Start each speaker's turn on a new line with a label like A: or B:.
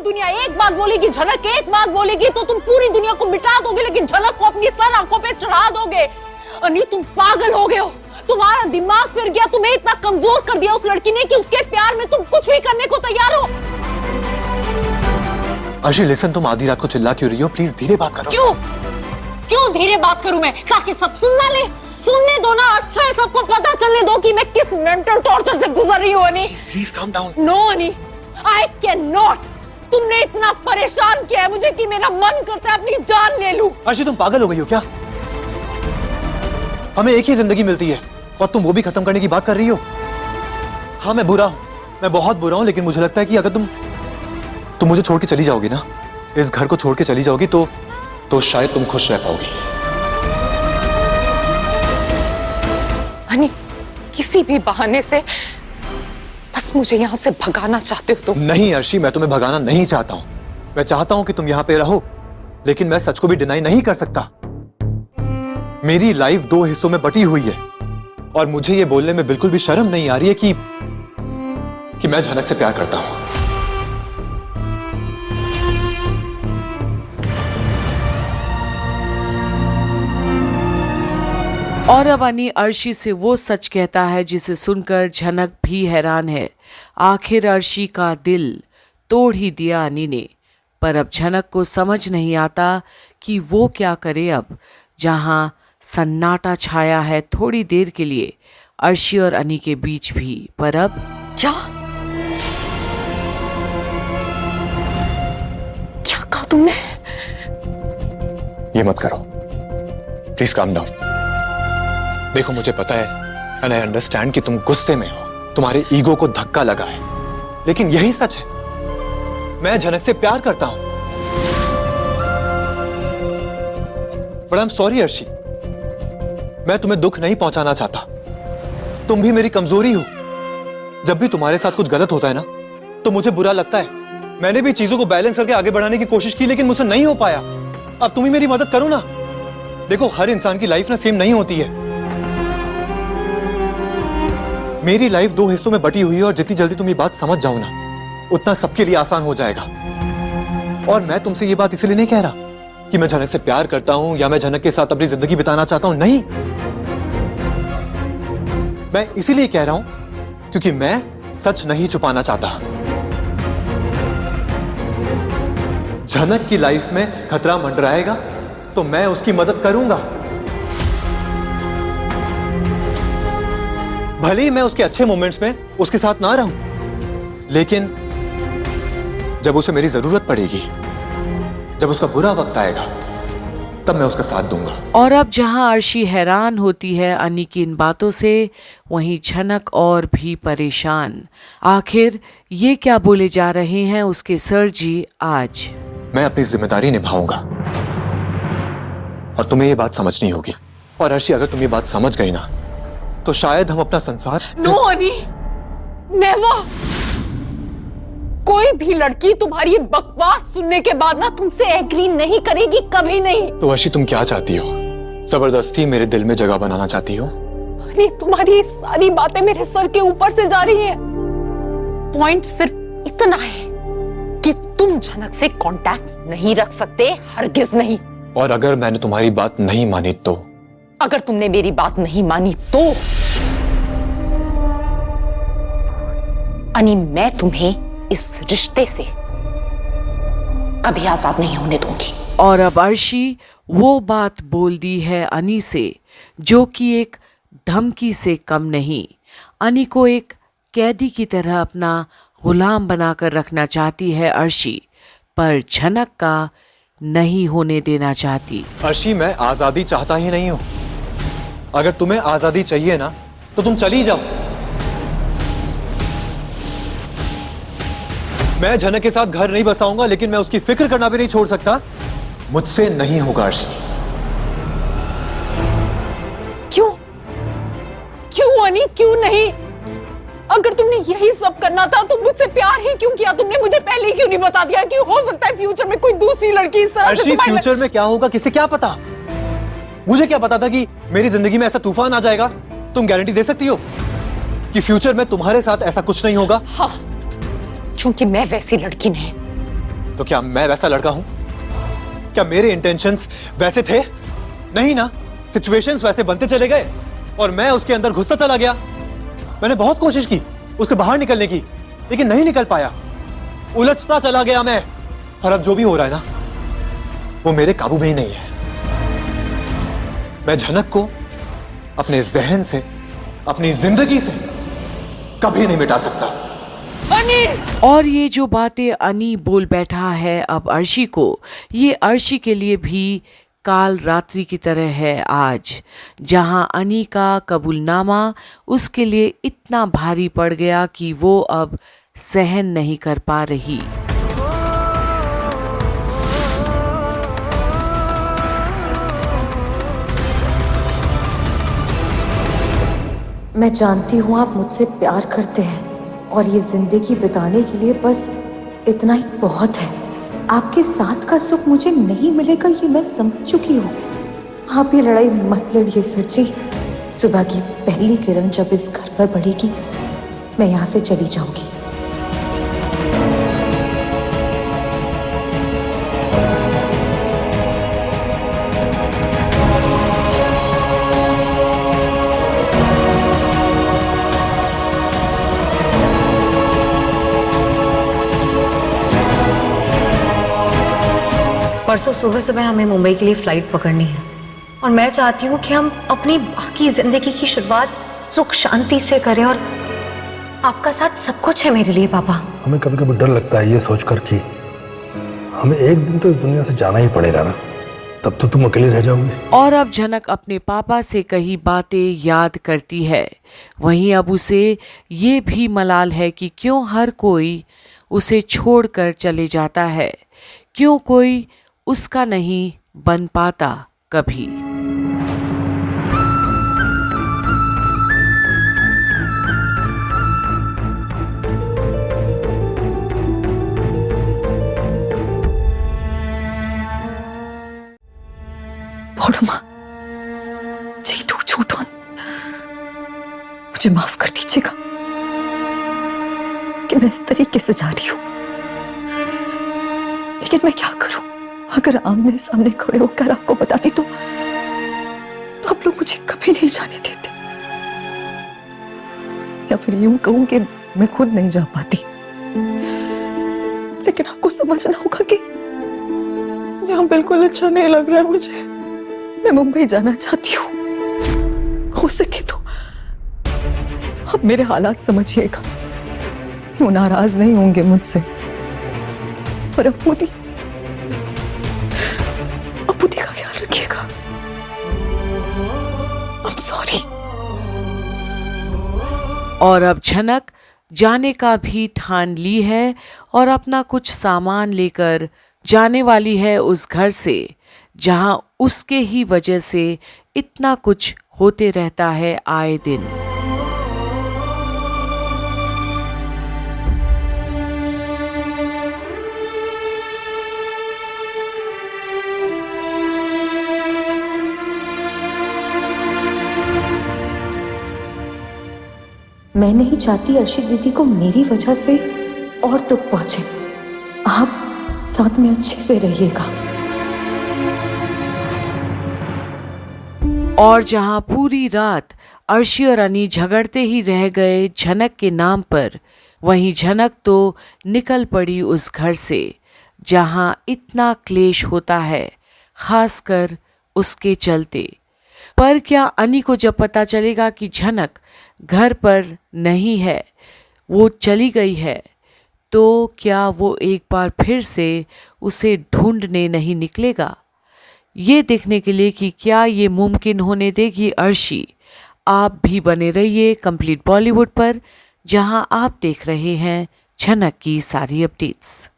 A: दुनिया एक बात बोलेगी, झलक एक बात बोलेगी तो तुम पूरी दुनिया को मिटा दोगे, लेकिन झलक को अपनी सर आंखों पे चढ़ा दोगे। अनी तुम पागल हो गए हो, तुम्हारा दिमाग फिर गया, तुम्हें इतना कमजोर कर दिया उस लड़की ने कि उसके प्यार में तुम कुछ भी करने को तैयार हो।
B: अर्शी लिसन, तुम आधी रात को चिल्ला क्यों रही हो? प्लीज धीरे बात करो।
A: क्यों धीरे बात करूं मैं? ताकि सब सुनना ले, सुनने दो ना। अच्छा है, सबको पता चलने दो कि मैं किस मेंटल टॉर्चर से गुजर रही हूँ। अनी
B: प्लीज काम डाउन।
A: नो अनी, आई कैन नॉट। तुमने इतना परेशान किया है मुझे कि मेरा मन करता है अपनी जान ले लूं।
B: अर्शी तुम पागल हो गई हो क्या? हमें एक ही जिंदगी मिलती है और तुम वो भी खत्म करने की बात कर रही हो। हाँ मैं बुरा हूं, मैं बहुत बुरा हूं, लेकिन मुझे लगता है कि अगर तुम मुझे छोड़ के चली जाओगी ना, इस घर को छोड़ के चली जाओगी तो शायद तुम खुश रह पाओगी।
A: अनी किसी भी बहाने से बस मुझे यहां से भगाना चाहते हो तुम?
B: नहीं अर्शी, मैं तुम्हें भगाना नहीं चाहता हूं। मैं चाहता हूं कि तुम यहां पे रहो, लेकिन मैं सच को भी डिनाई नहीं कर सकता। मेरी लाइफ दो हिस्सों में बटी हुई है और मुझे ये बोलने में बिल्कुल भी शर्म नहीं आ रही है कि मैं झनक से प्यार करता हूं।
C: और अब अनी अर्शी से वो सच कहता है जिसे सुनकर झनक भी हैरान है। आखिर अर्शी का दिल तोड़ ही दिया अनी ने, पर अब झनक को समझ नहीं आता कि वो क्या करे अब, जहां सन्नाटा छाया है थोड़ी देर के लिए अर्शी और अनी के बीच भी। पर अब
A: क्या कहा तुमने?
B: ये मत करो, प्लीज काम डाउन। देखो मुझे पता है एंड आई अंडरस्टैंड कि तुम गुस्से में हो, तुम्हारे ईगो को धक्का लगा है, लेकिन यही सच है। मैं झनक से प्यार करता हूं। But I am sorry Arshi, मैं तुम्हें दुख नहीं पहुंचाना चाहता। तुम भी मेरी कमजोरी हो। जब भी तुम्हारे साथ कुछ गलत होता है ना तो मुझे बुरा लगता है। मैंने भी चीजों को बैलेंस करके आगे बढ़ाने की कोशिश की, लेकिन मुझसे नहीं हो पाया। अब तुम ही मेरी मदद करो ना। देखो हर इंसान की लाइफ ना सेम नहीं होती है। मेरी लाइफ दो हिस्सों में बटी हुई है और जितनी जल्दी तुम ये बात समझ जाओ ना, उतना सबके लिए आसान हो जाएगा। और मैं तुमसे ये बात इसलिए नहीं कह रहा कि मैं झनक से प्यार करता हूं या मैं झनक के साथ अपनी जिंदगी बिताना चाहता हूं, नहीं। मैं इसीलिए कह रहा हूं क्योंकि मैं सच नहीं छुपाना चाहता। झनक की लाइफ में खतरा मंडराएगा तो मैं उसकी मदद करूंगा। भले ही मैं उसके अच्छे मोमेंट्स में उसके साथ ना रहूं, लेकिन जब उसे मेरी जरूरत पड़ेगी, जब उसका बुरा वक्त आएगा, तब मैं उसका साथ दूंगा।
C: और अब जहां अर्शी हैरान होती है अनी की इन बातों से, वहीं झनक और भी परेशान। आखिर ये क्या बोले जा रहे हैं उसके सर जी आज?
B: मैं अपनी जिम्मेदारी निभाऊंगा और तुम्हें ये बात समझनी होगी। और अर्शी अगर तुम ये बात समझ गई ना तो शायद हम अपना संसार।
A: नो अनी, नेवर। कोई भी लड़की तुम्हारी ये बकवास सुनने के बाद ना तुमसे एग्री नहीं करेगी, कभी नहीं।
B: तो अर्शी तुम क्या चाहती हो? जबरदस्ती मेरे दिल में जगह बनाना चाहती हो?
A: अरे तुम्हारी ये सारी बातें मेरे सर के ऊपर से जा रही हैं। पॉइंट सिर्फ इतना है कि तुम झनक से कांटेक्ट नहीं रख सकते, हरगिज नहीं।
B: और अगर मैंने तुम्हारी बात नहीं मानी तो?
A: अगर तुमने मेरी बात नहीं मानी तो अनी मैं तुम्हें इस रिश्ते से कभी आजाद नहीं होने दूंगी।
C: और अब अर्शी वो बात बोल दी है अनी से जो कि एक धमकी से कम नहीं। अनी को एक कैदी की तरह अपना गुलाम बनाकर रखना चाहती है अर्शी, पर झनक का नहीं होने देना चाहती।
B: अर्शी मैं आजादी चाहता ही नहीं हूं। अगर तुम्हें आजादी चाहिए ना तो तुम चली जाओ। मैं झनक के साथ घर नहीं बसाऊंगा, लेकिन मैं उसकी फिक्र करना भी नहीं छोड़ सकता। मुझसे नहीं होगा अर्शी।
A: क्यों क्यों अनी, क्यों नहीं? अगर तुमने यही सब करना था तो मुझसे प्यार ही क्यों किया? तुमने मुझे पहले ही क्यों नहीं बता दिया कि हो सकता है फ्यूचर में कोई दूसरी लड़की इस तरह से
B: फ्यूचर में क्या होगा किसे क्या पता? मुझे क्या पता था कि मेरी जिंदगी में ऐसा तूफान आ जाएगा? तुम गारंटी दे सकती हो कि फ्यूचर में तुम्हारे साथ ऐसा कुछ नहीं होगा?
A: हाँ, क्योंकि मैं वैसी लड़की नहीं।
B: तो क्या मैं वैसा लड़का हूं? क्या मेरे इंटेंशंस वैसे थे? नहीं ना। सिचुएशंस वैसे बनते चले गए और मैं उसके अंदर घुसता चला गया। मैंने बहुत कोशिश की उससे बाहर निकलने की, लेकिन नहीं निकल पाया। उलझता चला गया मैं। और अब जो भी हो रहा है ना, वो मेरे काबू में ही नहीं है। मैं झनक को अपने जहन से, अपनी जिंदगी से कभी नहीं मिटा सकता।
A: अनि!
C: और ये जो बातें अनी बोल बैठा है अब अर्शी को, ये अर्शी के लिए भी काल रात्रि की तरह है आज, जहां अनी का कबूलनामा उसके लिए इतना भारी पड़ गया कि वो अब सहन नहीं कर पा रही।
D: मैं जानती हूँ आप मुझसे प्यार करते हैं और ये जिंदगी बिताने के लिए बस इतना ही बहुत है। आपके साथ का सुख मुझे नहीं मिलेगा, ये मैं समझ चुकी हूँ। आप ये लड़ाई मत लड़िए सर जी। सुबह की पहली किरण जब इस घर पर पड़ेगी, मैं यहाँ से चली जाऊंगी।
E: परसों सुबह हमें मुंबई के लिए फ्लाइट पकड़नी है और मैं चाहती हूँ कि हम अपनी बाकी जिंदगी की शुरुआत सुख शांति से करें। और आपका साथ सब कुछ है मेरे लिए पापा।
F: हमें कभी कभी डर लगता है ये सोचकर कि हमें एक दिन तो इस दुनिया से जाना ही पड़ेगा ना, तब तो तुम अकेले रह जाओगे।
C: और अब झनक अपने पापा से कही बातें याद करती है। वहीं अब उसे ये भी मलाल है कि क्यों हर कोई उसे छोड़कर चले जाता है, क्यों कोई उसका नहीं बन पाता कभी।
E: माँ, चीटू छूटोन, मुझे माफ कर दीजिएगा कि मैं इस तरीके से जा रही हूँ, लेकिन मैं क्या करूं? अगर आमने सामने खड़े होकर आपको बताती तो आप लोग मुझे कभी नहीं जाने देते, या फिर यूं कहूं कि मैं खुद नहीं जा पाती। लेकिन आपको समझना होगा कि यहाँ बिल्कुल अच्छा नहीं लग रहा है मुझे। मैं मुंबई जाना चाहती हूँ। हो सके तो आप मेरे हालात समझिएगा, यूं नाराज नहीं होंगे मुझसे। और अपूदी का ख्याल रखिएगा। I'm sorry।
C: और अब झनक जाने का भी ठान ली है और अपना कुछ सामान लेकर जाने वाली है उस घर से, जहां उसके ही वजह से इतना कुछ होते रहता है आए दिन।
D: मैं नहीं चाहती अर्शी दीदी को मेरी वजह से और दुख पहुंचे। आप साथ में अच्छे से रहिएगा।
C: और जहां पूरी रात अर्शी और अनी झगड़ते ही रह गए झनक के नाम पर, वहीं झनक तो निकल पड़ी उस घर से जहां इतना क्लेश होता है, खासकर उसके चलते। पर क्या अनी को जब पता चलेगा कि झनक घर पर नहीं है, वो चली गई है, तो क्या वो एक बार फिर से उसे ढूंढने नहीं निकलेगा? ये देखने के लिए कि क्या ये मुमकिन होने देगी अर्शी, आप भी बने रहिए कंप्लीट बॉलीवुड पर, जहां आप देख रहे हैं झनक की सारी अपडेट्स।